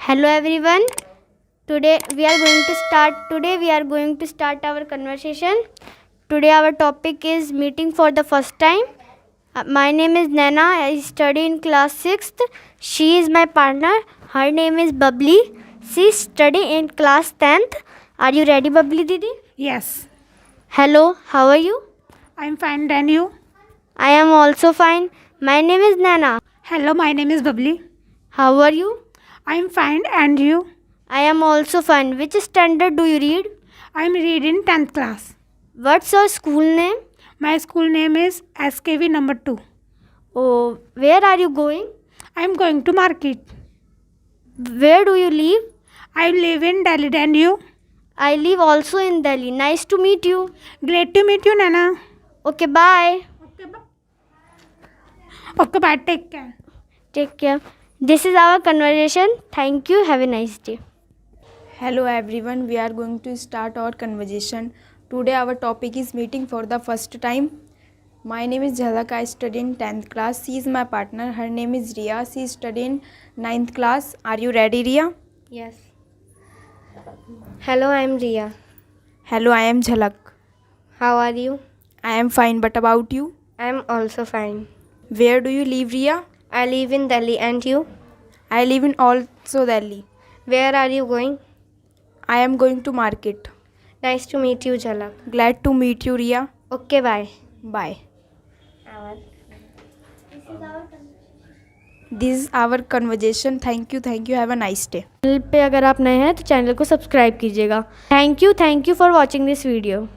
Hello everyone. Today we are going to start our conversation. Today our topic is meeting for the first time. My name is Naina. I study in class 6th. She is my partner. Her name is Bubbly. She study in class 10th. Are you ready, Bubbly Didi? Yes, Hello, how are you? I'm fine. And you? I am also fine. My name is Nana. Hello, my name is Bubbly. How are you? I'm fine. And you? I am also fine. Which standard do you read? I'm reading 10th class. What's your school name? My school name is SKV number 2. Oh, where are you going? I'm going to market. Where do you live? I live in Delhi. And you? I live also in Delhi. Nice to meet you. Great to meet you, Nana. Okay, bye. Okay, bye. Take care. Take care. This is our conversation. Thank you. Have a nice day. Hello everyone, we are going to start our conversation. Today our topic is meeting for the first time. My name is Jhalak, I study in 10th class. She is my partner, her name is Riya. She is studying 9th class. Are you ready, Riya? Yes. Hello, I am Riya. Hello, I am Jhalak. How are you? I am fine, but about you? I am also fine. Where do you live, Riya? I live in Delhi. And you? I live in also Delhi. Where are you going? I am going to market. Nice to meet you, Jhalak. Glad to meet you, Riya. Okay, bye. Bye. This is our conversation. Thank you. Have a nice day. Channel पे अगर आप नए हैं तो channel को subscribe कीजिएगा. Thank you for watching this video.